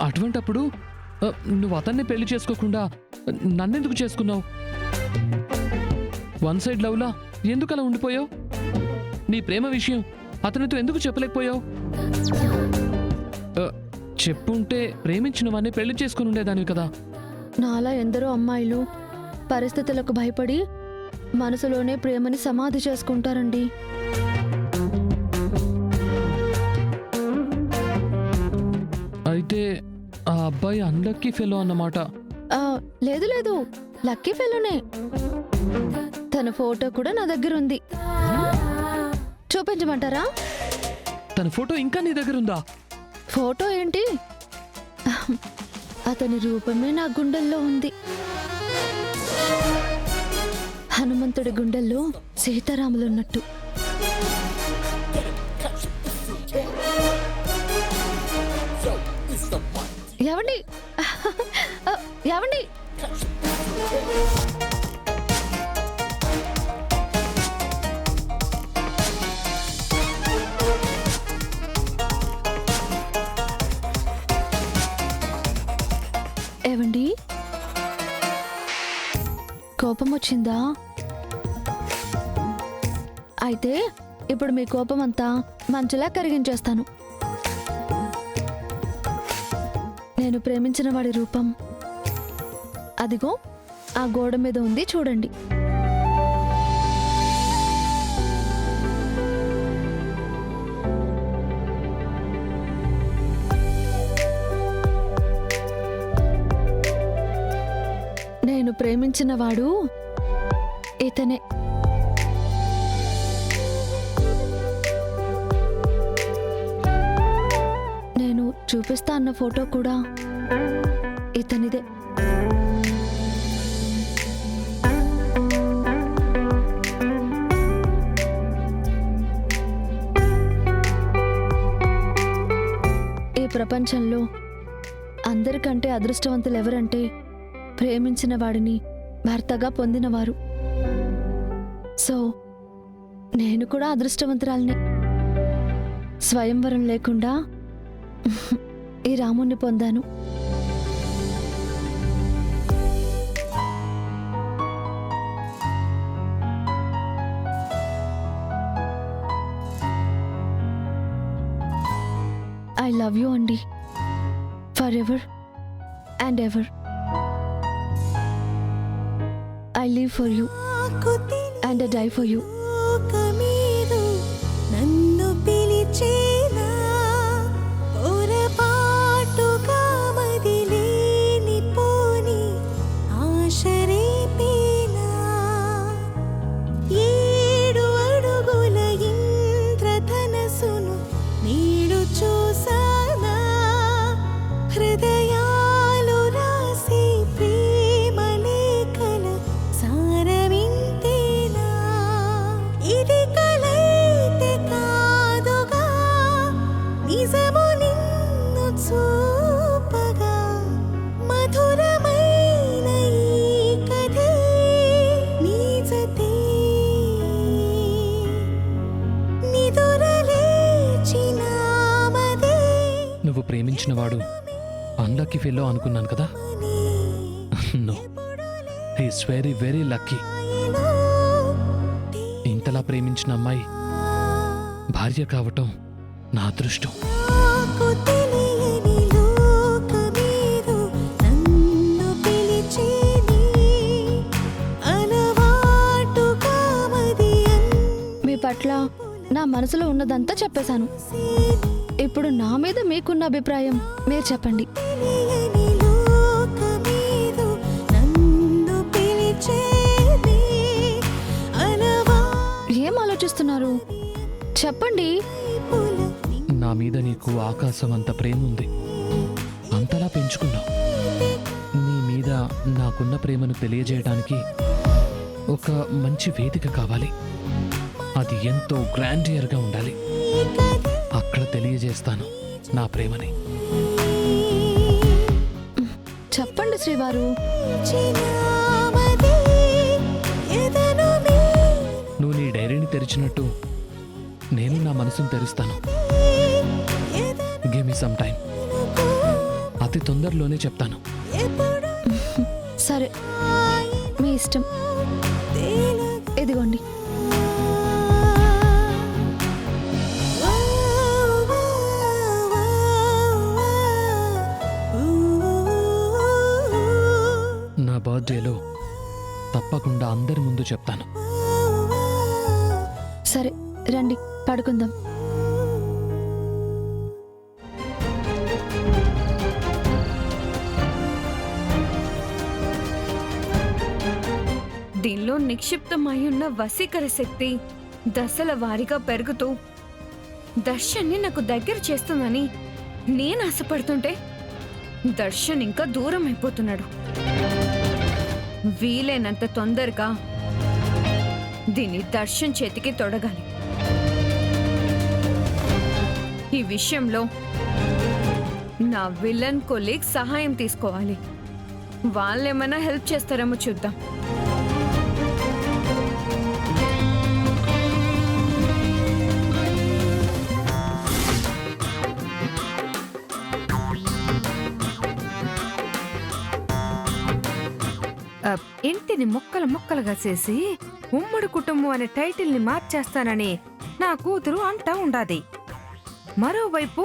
అటువంటప్పుడు నువ్వు అతన్ని పెళ్లి చేసుకోకుండా నన్నెందుకు చేసుకున్నావు? వన్ సైడ్ లవ్లా ఎందుకు అలా ఉండిపోయావు? నీ ప్రేమ విషయం అతనితో ఎందుకు చెప్పలేకపోయావు? చెప్పుంటే ప్రేమించిన వాడిని పెళ్లి చేసుకుని ఉండేదానివి కదా. నాలా ఎందరో అమ్మాయిలు పరిస్థితులకు భయపడి మనసులోనే ప్రేమని సమాధి చేసుకుంటారండి. అయితే ఆ అబ్బాయి అన్లక్కీ ఫెలో అన్నమాట. లేదు లేదు, లక్కీ ఫెలోనే. తన ఫోటో కూడా నా దగ్గర ఉంది. చూపించమంటారా? తన ఫోటో ఇంకా నీ దగ్గర ఉందా? ఫోటో ఏంటి, అతని రూపమే నా గుండెల్లో ఉంది. హనుమంతుడి గుండెల్లో సీతారాములున్నట్టు. ఏవండి ఏవండి, ఏవండి, కోపం వచ్చిందా? అయితే ఇప్పుడు మీ కోపం అంతా మంచులా కరిగించేస్తాను. నేను ప్రేమించిన వాడి రూపం అదిగో ఆ గోడ మీద ఉంది, చూడండి. నేను ప్రేమించిన వాడు ఇతనే. నేను చూపిస్తా అన్న ఫోటో కూడా ఇతనిదే. ఈ ప్రపంచంలో అందరికంటే అదృష్టవంతులు ఎవరంటే ప్రేమించిన వాడిని భర్తగా పొందినవారు. సో నేను కూడా అదృష్టవంతురాలిని. స్వయంవరం లేకుండా ఈ రాముణ్ణి పొందాను. ఐ లవ్ యూ అండి, for ever and ever. I live for you and I die for you. నువ్వు ప్రేమించిన వాడు అన్లక్కీ ఫెలో అనుకున్నాను కదా. No, he's very very lucky. ఇంతలా ప్రేమించిన అమ్మాయి భార్య కావటం నా అదృష్టం. మీ పట్ల నా మనసులో ఉన్నదంతా చెప్పేశాను. ఇప్పుడు నా మీద మీకున్న అభిప్రాయం మీరు చెప్పండి. ఏం ఆలోచిస్తున్నారు? చెప్పండి. నా మీద నీకు ఆకాశం అంత ప్రేమ ఉంది, అంతలా పెంచుకున్నావు. నీ మీద నాకున్న ప్రేమను తెలియజేయడానికి ఒక మంచి వేదిక కావాలి. అది ఎంతో గ్రాండియర్గా ఉండాలి. అక్కడ తెలియజేస్తాను నా ప్రేమని. చెప్పండి శ్రీవారు. నువ్వు నీ డైరీని తెరిచినట్టు నేను నా మనసును తెరుస్తాను. Give me some time. ఆ అతి తొందరలోనే చెప్తాను. సరే, మీ ఇష్టం. ఇదిగోండి. నా బర్త్డేలో తప్పకుండా అందరి ముందు చెప్తాను. సరే, రండి పడుకుందాం. దీనిలో నిక్షిప్తమై ఉన్న వశీకర శక్తి దశల వారీగా పెరుగుతూ దర్శన్ని నాకు దగ్గర చేస్తుందని నేను ఆశపడుతుంటే దర్శన్ ఇంకా దూరం అయిపోతున్నాడు. వీలైనంత తొందరగా దీన్ని దర్శన్ చేతికి తొడగాలి. ఈ విషయంలో నా విలన్ కొలీగ్ సహాయం తీసుకోవాలి. వాళ్ళేమైనా హెల్ప్ చేస్తారేమో చూద్దాం. ఇంటిని ముక్కలు ముక్కలుగా చేసి ఉమ్మడి కుటుంబం అనే టైటిల్ ని మార్చేస్తానని నా కూతురు అంటా ఉండాది. మరోవైపు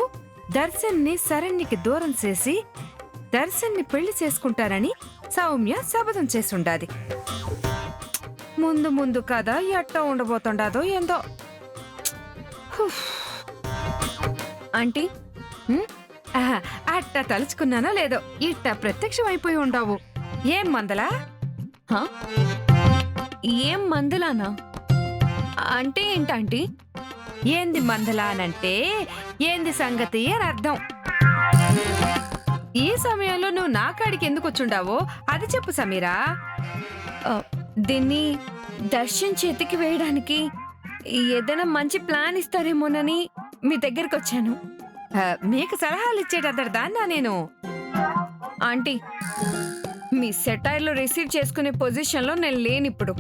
దర్శన్ని శరణ్యకి దూరం చేసి దర్శన్ని పెళ్లి చేసుకుంటానని సౌమ్య శపథం చేసుండాది. ముందు ముందు కదా ఎట్టా ఉండబోతుండాదో ఏందో. ఆంటీ, అట్టా తలుచుకున్నానో లేదో ఇట్టా ప్రత్యక్షం అయిపోయి ఉండవు. ఏం మందలా? హా? ఏం మందులానా? అంటే ఏంటంటీ? ఏంది మందలా అనంటే ఏంది సంగతి అని అర్థం. ఈ సమయంలో నువ్వు నా కాడికి ఎందుకు వచ్చుండావో అది చెప్పు సమీరా. దీన్ని దర్శన్ చేతికి వేయడానికి ఏదైనా మంచి ప్లాన్ ఇస్తారేమోనని మీ దగ్గరకు వచ్చాను. మీకు సలహాలు ఇచ్చేటద్దరు దాన్నా నేను. ఆంటీ, మీ సెటైర్లో రిసీవ్ చేసుకునే పొజిషన్లో నేను లేనిప్పుడు.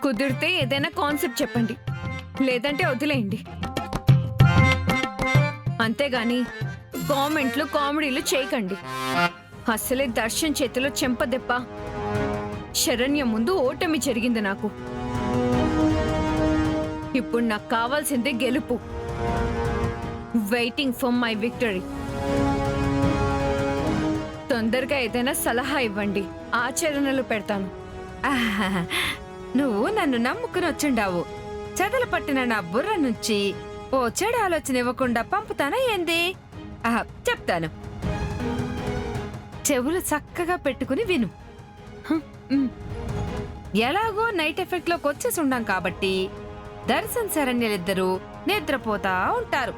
కుదిరితే ఏదైనా కాన్సెప్ట్ చెప్పండి, లేదంటే వదిలేయండి. అంతేగాని కామెంట్లు కామెడీలు చేయకండి. అసలే దర్శన్ చేతిలో చెంపదెప్ప, శరణ్య ముందు ఓటమి జరిగింది నాకు. ఇప్పుడు నాకు కావాల్సిందే గెలుపు. Waiting for my victory. తొందరగా ఏదైనా సలహా ఇవ్వండి, ఆచరణలో పెడతాను. ఆహాహా, నువ్వు నన్ను నమ్ముకుని వచ్చుండావు. చెదలు పట్టిన నా బుర్ర నుంచి ఓ చెడు ఆలోచన ఇవ్వకుండా పంపుతానా ఏంది? చెప్తాను, చెవులు చక్కగా పెట్టుకుని విను. ఎలాగో నైట్ ఎఫెక్ట్ లోకి వచ్చేసి ఉండాం కాబట్టి దర్శన్ శరణ్యలిద్దరూ నిద్రపోతా ఉంటారు.